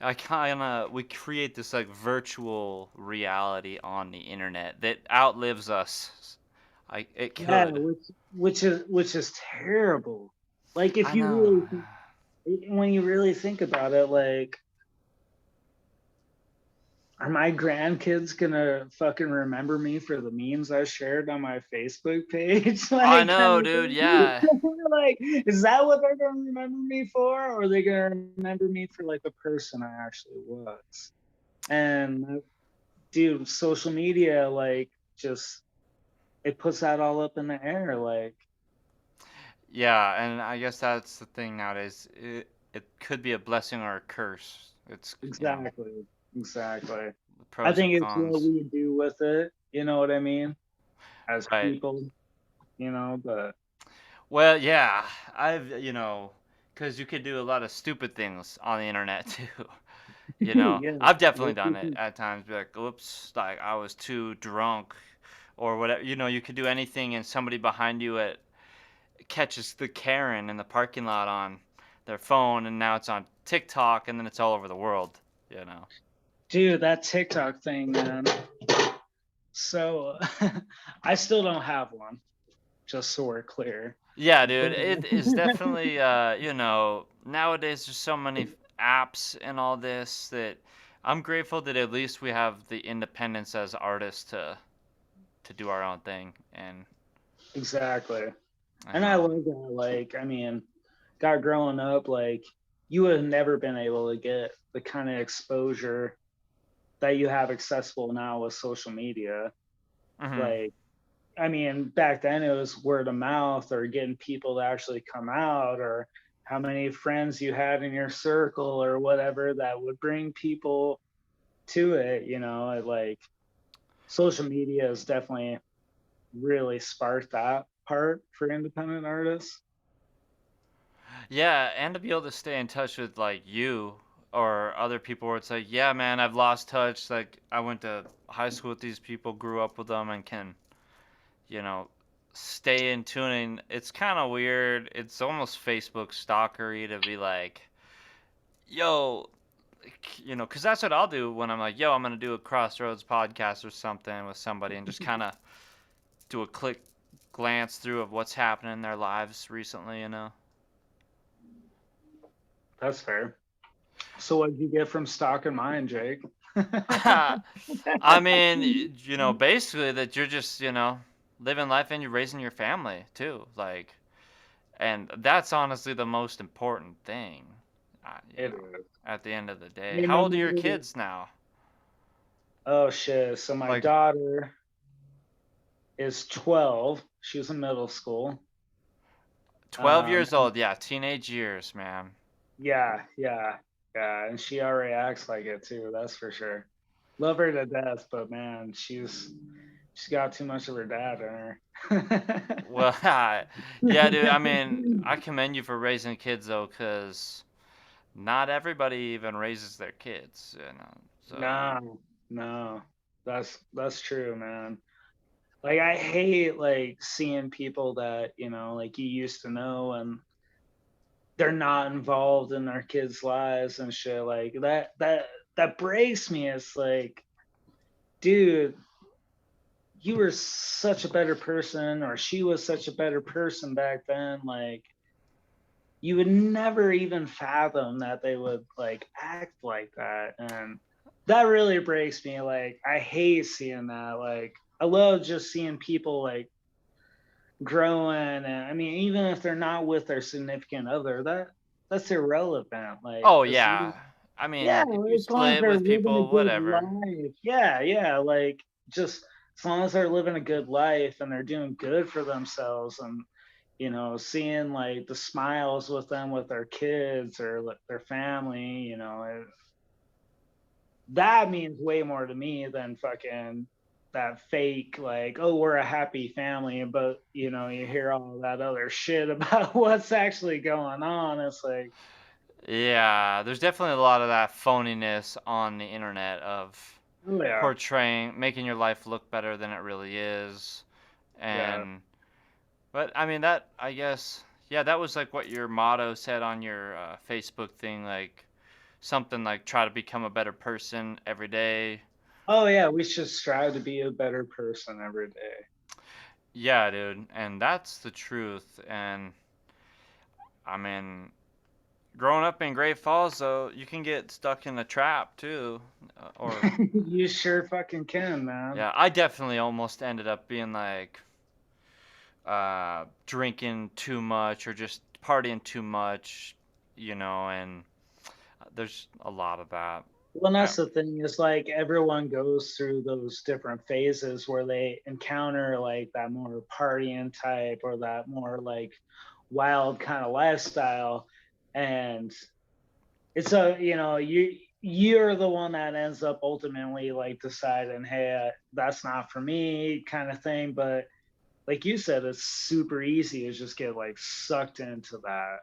I kind of, we create this like virtual reality on the internet that outlives us. It yeah, could. which is terrible. Like, if I you know. when you really think about it, like, are my grandkids gonna fucking remember me for the memes I shared on my Facebook page? I Like, kind know, of dude. thing. Yeah. Like, is that what they're gonna remember me for, or are they gonna remember me for like the person I actually was? And dude, social media, like, just it puts that all up in the air. Like, Yeah, and I guess that's the thing nowadays. It could be a blessing or a curse. It's, exactly, exactly. the I pros and think it's what cons. we do with it. You know what I mean? As Right. people, but Well, yeah, because you could do a lot of stupid things on the internet too. yeah. I've definitely done it at times. Be like, oops, like I was too drunk, or whatever. You could do anything, and somebody behind you catches the Karen in the parking lot on their phone, and now it's on TikTok, and then it's all over the world. You know. Dude, that TikTok thing, man. So I still don't have one, just so we're clear. Yeah, dude, But it is definitely nowadays there's so many apps and all this that I'm grateful that at least we have the independence as artists to do our own thing and exactly. I And I know. love that. Like, I mean, God, growing up, like, you would have never been able to get the kind of exposure that you have accessible now with social media. Mhm. Like, I mean, back then it was word of mouth or getting people to actually come out, or how many friends you had in your circle or whatever that would bring people to it. Like, social media has definitely really sparked that part for independent artists. Yeah, and to be able to stay in touch with like you or other people where it's like, yeah, man, I've lost touch. Like I went to high school with these people, grew up with them, and can you know, stay in tuning. It's kind of weird. It's almost Facebook stalkery to be like, yo, because that's what I'll do when I'm like, yo, I'm gonna do a Crossroads podcast or something with somebody, and just kind of do a quick glance through of what's happening in their lives recently. That's fair. So what did you get from stalking mine, Jake? I mean, basically that you're just, living life and you're raising your family too. Like, and that's honestly the most important thing, It is. at the end of the I day. mean, How no old are your matter. kids now? Oh shit. So my Like daughter is 12. She was in middle school. 12 Um, years old. Yeah, teenage years, man. yeah, and she already acts like it too. That's for sure. Love her to death, but man, she's got too much of her dad in her. Well, yeah, dude. I mean, I commend you for raising kids though, because not everybody even raises their kids. So, No, no, that's true, man. Like, I hate like seeing people that like you used to know, and they're not involved in their kids' lives and shit like that. That breaks me. It's like, dude, you were such a better person, or she was such a better person back then. Like, you would never even fathom that they would like act like that, and that really breaks me. Like, I hate seeing that. Like, I love just seeing people like growing, and I mean, even if they're not with their significant other, that's irrelevant. Like, oh as long, yeah. I yeah, mean, if you as long as split they're with living a people, good whatever. life. Yeah, like, just as long as they're living a good life and they're doing good for themselves, and seeing like the smiles with them with their kids or their family, that means way more to me than fucking that fake, like, oh, we're a happy family, but you hear all that other shit about what's actually going on. It's like, Yeah, there's definitely a lot of that phoniness on the internet of oh yeah, portraying, making your life look better than it really is. yeah. And, but I mean, that, I guess, yeah, that was like what your motto said on your Facebook thing, like something like try to become a better person every day. Oh yeah, we should strive to be a better person every day. Yeah, dude, and that's the truth. And I mean, growing up in Great Falls, though, you can get stuck in a trap too. Or, You sure fucking can, man. yeah, I definitely almost ended up being like drinking too much or just partying too much, and there's a lot of that. Well, I, that's the thing, is like everyone goes through those different phases where they encounter like that more partying type or that more like wild kind of lifestyle. And it's you're the one that ends up ultimately like deciding, hey, that's not for me kind of thing. But like you said, it's super easy to just get like sucked into that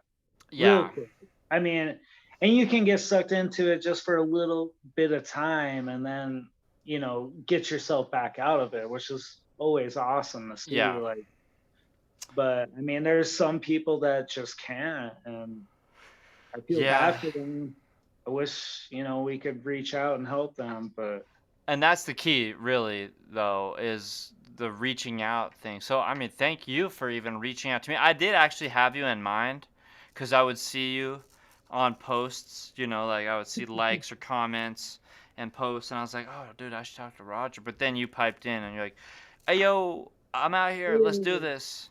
real yeah, quick. I mean, and you can get sucked into it just for a little bit of time and then, get yourself back out of it, which is always awesome to see. yeah, Like, but I mean, there's some people that just can't, and I feel yeah. bad for them. I wish, we could reach out and help them, but And that's the key, really, though, is the reaching out thing. So, I mean, thank you for even reaching out to me. I did actually have you in mind because I would see you on posts, like I would see likes or comments and posts, and I was like, oh, dude, I should talk to Roger. But then you piped in and you're like, hey, yo, I'm out here. Let's do this.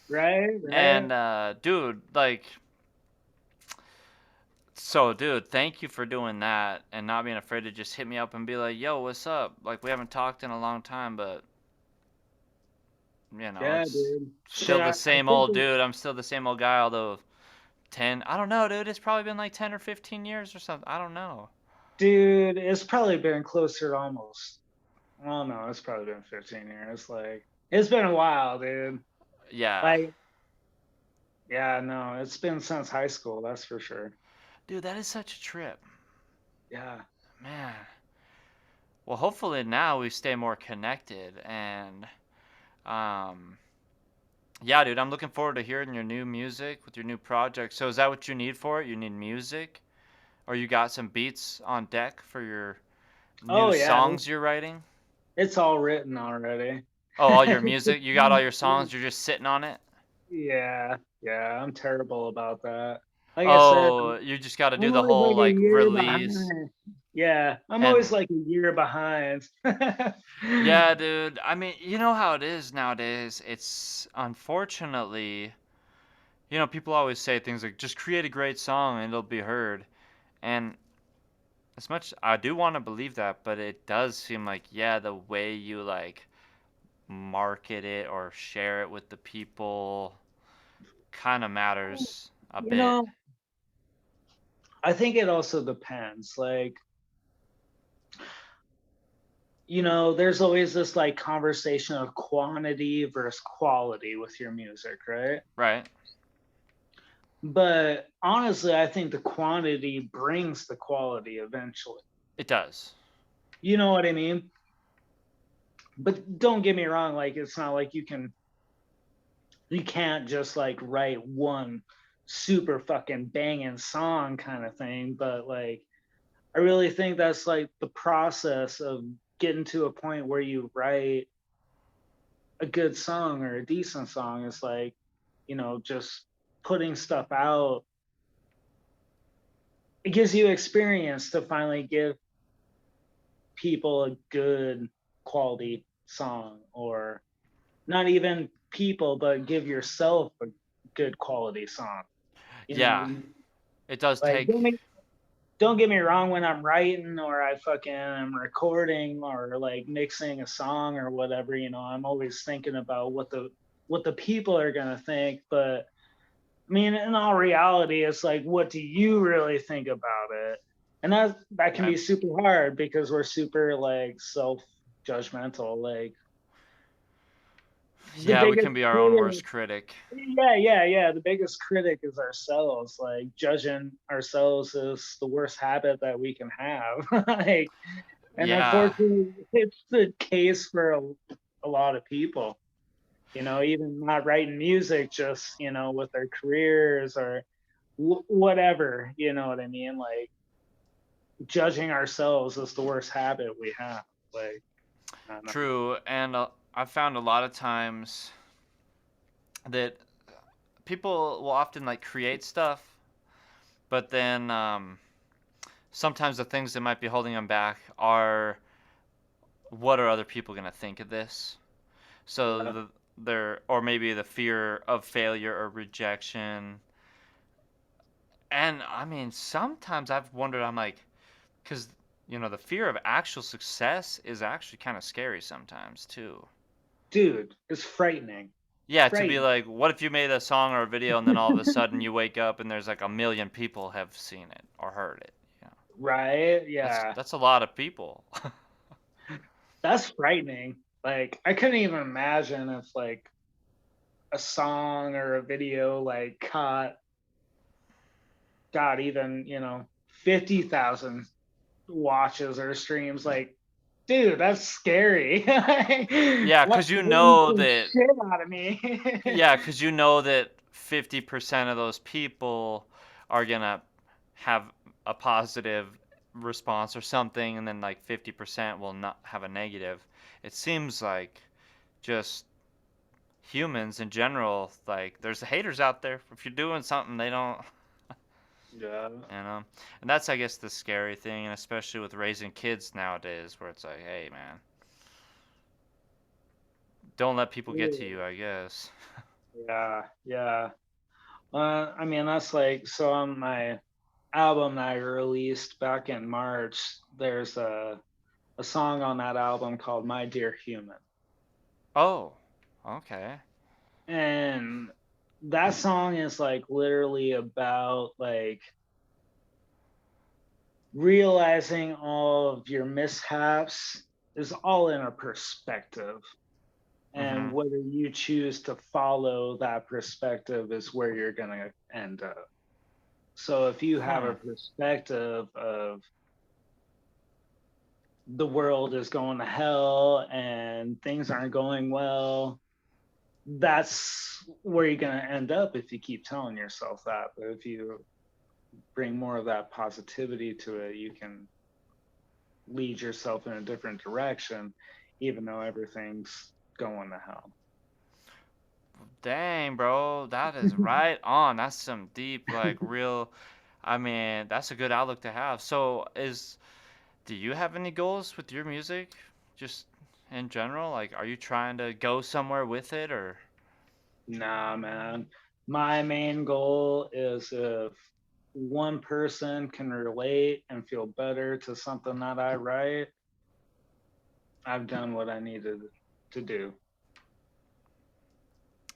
right, right. And, dude, like, so, dude, thank you for doing that and not being afraid to just hit me up and be like, yo, what's up? Like, we haven't talked in a long time, but Yeah, it's dude. Shit, still the I same think old dude. I'm still the same old guy, although 10, I don't know, dude. It's probably been like 10 or 15 years or something. I don't know. dude, it's probably been closer to almost, well, no, it's probably been 15 years. Like, it's been a while, dude. Yeah. Like, yeah, no, it's been since high school, that's for sure. Dude, that is such a trip. Yeah. Man. Well, hopefully now we stay more connected and um yeah, dude, I'm looking forward to hearing your new music with your new project. So is that what you need for it? You need music? Or you got some beats on deck for your new Oh yeah, songs you're writing? it's all written already. Oh, all your music? You got all your songs, you're just sitting on it? Yeah, yeah, I'm terrible about that. Like I said, Oh, you just got to I'm do the always whole like a like year release. behind. Yeah, I'm And always like a year behind. yeah, dude. I mean, you know how it is nowadays. It's unfortunately, people always say things like just create a great song and it'll be heard. And as much I do want to believe that, but it does seem like yeah, the way you like market it or share it with the people kind of matters a You bit. know, I think it also depends. Like, there's always this like conversation of quantity versus quality with your music, right? Right? But honestly, I think the quantity brings the quality eventually. It does. You know what I mean? But don't get me wrong, like it's not like you can't just like write one super fucking banging song kind of thing, but like I really think that's like the process of getting to a point where you write a good song or a decent song is like, just putting stuff out. It gives you experience to finally give people a good quality song, or not even people, but give yourself a good quality song. You Yeah. know, It does like take don't get me wrong, when I'm writing or I fucking am recording or like mixing a song or whatever, I'm always thinking about what the people are gonna think. But I mean, in all reality, it's like, what do you really think about it? And that can I, be super hard because we're super like self-judgmental. Like the yeah, we biggest can be our own critic, worst critic. yeah. The biggest critic is ourselves. Like judging ourselves is the worst habit that we can have. Like, and Yeah, unfortunately, it's the case for a lot of people. Even not writing music, just with their careers or whatever. You know what I mean? Like judging ourselves is the worst habit we have. Like, I don't know. true. And I've found a lot of times that people will often like create stuff, but then sometimes the things that might be holding them back are what are other people going to think of this? So Yeah, or maybe the fear of failure or rejection. And I mean, sometimes I've wondered, I'm like, because, the fear of actual success is actually kind of scary sometimes too. dude, it's frightening. Yeah, to be Frightening. like, what if you made a song or a video and then all of a sudden you wake up and there's like a million people have seen it or heard it? Yeah, Right? that's Yeah. that's a lot of people. That's frightening. Like, I couldn't even imagine if like a song or a video like got even, 50,000 watches or streams. Like, dude, that's scary. Yeah, What because you really know some that. shit out of me. Yeah, because you know that 50% of those people are gonna have a positive response or something, and then like 50% will not have a negative. It seems like just humans in general, like there's haters out there. If you're doing something, they don't, Yeah. you know. And that's, I guess, the scary thing, and especially with raising kids nowadays, where it's like, hey, man, don't let people get to you, I guess. Yeah, yeah. I mean, that's like so on my album that I released back in March. There's a song on that album called "My Dear Human," Oh, okay. and that song is like literally about like realizing all of your mishaps is all in a perspective, and Mm-hmm. whether you choose to follow that perspective is where you're gonna end up. So if you have Hmm. a perspective of the world is going to hell and things aren't going well, that's where you're going to end up if you keep telling yourself that. But if you bring more of that positivity to it, you can lead yourself in a different direction, even though everything's going to hell. Dang, bro, that is right on. That's some deep, like, real. I mean, that's a good outlook to have. So, do you have any goals with your music? Just in general? Like, are you trying to go somewhere with it or? Nah, man. My main goal is if one person can relate and feel better to something that I write, I've done what I needed to do.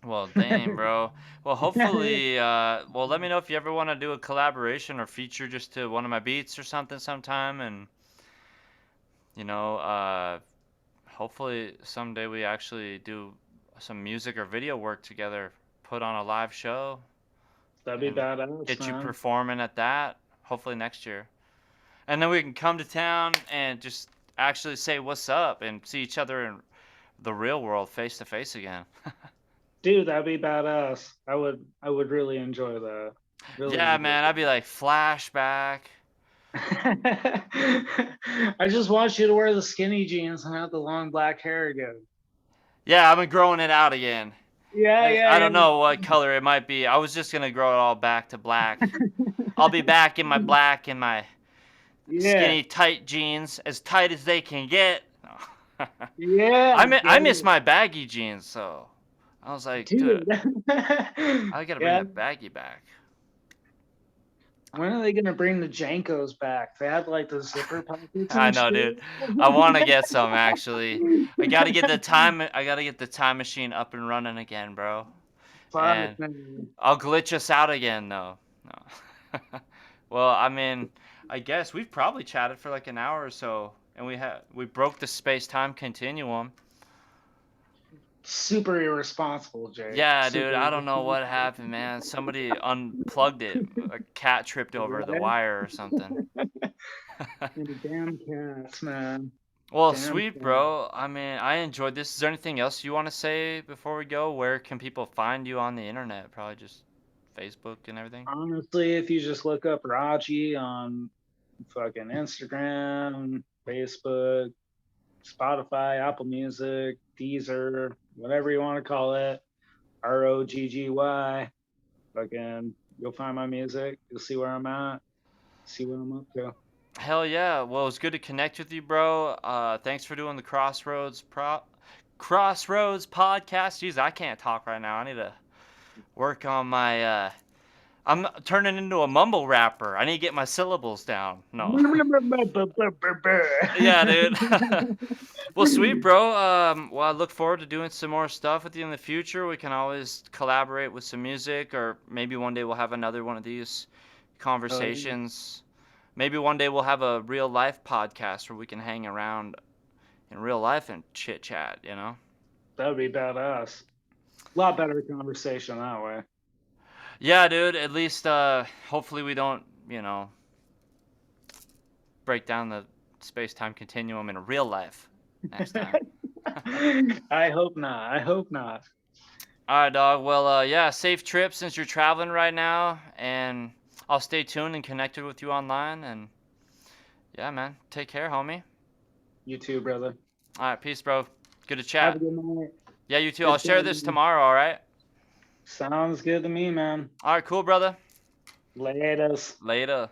Well, dang, bro. Well, hopefully, well, let me know if you ever want to do a collaboration or feature just to one of my beats or something sometime. And, you know, hopefully someday we actually do some music or video work together, put on a live show, That'd be and badass, get you man. performing at that, hopefully next year. And then we can come to town and just actually say what's up and see each other in the real world face to face again. Dude, that'd be badass. I would really enjoy that. Really Yeah, enjoy man, I'd be like flashback. that. I just want you to wear the skinny jeans and have the long black hair again. Yeah, I've been growing it out again. Yeah, I yeah, don't know what color it might be. I was just gonna grow it all back to black. I'll be back in my black and my yeah. skinny tight jeans, as tight as they can get. No. Yeah, I get miss it. my baggy jeans, so I was like, dude, Dude. I gotta bring Yeah. the baggy back. When are they gonna bring the Jankos back? They have like the zipper pockets I and know, shit. dude. I want to get some actually. I gotta get the time. I gotta get the time machine up and running again, bro. Fuck, And man. I'll glitch us out again, though. No. Well, I mean, I guess we've probably chatted for like an hour or so, and we broke the space-time continuum. Super irresponsible, Jake. Yeah, dude, Super I don't know irresponsible. what happened, man. Somebody unplugged it. A cat tripped over the Right? wire or something. And the damn cats, man. Well, Damn sweet, cats. bro. I mean, I enjoyed this. Is there anything else you want to say before we go? Where can people find you on the internet? Probably just Facebook and everything. Honestly, if you just look up Raji on fucking Instagram, Facebook, Spotify, Apple Music, Deezer, whatever you want to call it, ROGGY, fucking, you'll find my music. You'll see where I'm at, see what I'm up to. Hell yeah. Well, it's good to connect with you, bro. Thanks for doing the Crossroads podcast. Jeez, I can't talk right now. I need to work on my I'm turning into a mumble rapper. I need to get my syllables down. No. Yeah, dude. Well, sweet, bro. Well, I look forward to doing some more stuff with you in the future. We can always collaborate with some music, or maybe one day we'll have another one of these conversations. Maybe one day we'll have a real life podcast where we can hang around in real life and chit chat, you know? That would be badass. A lot better conversation that way. Yeah, dude. At least, hopefully we don't, break down the space-time continuum in real life next time. I hope not. I hope not. All right, dog. Well, yeah, safe trip since you're traveling right now, and I'll stay tuned and connected with you online. And yeah, man, take care, homie. You too, brother. All right, peace, bro. Good to Have chat. a good night. Yeah, you too. Good I'll share chatting this with you. tomorrow. All right. Sounds good to me, man. All right, cool, brother. Laters. Later.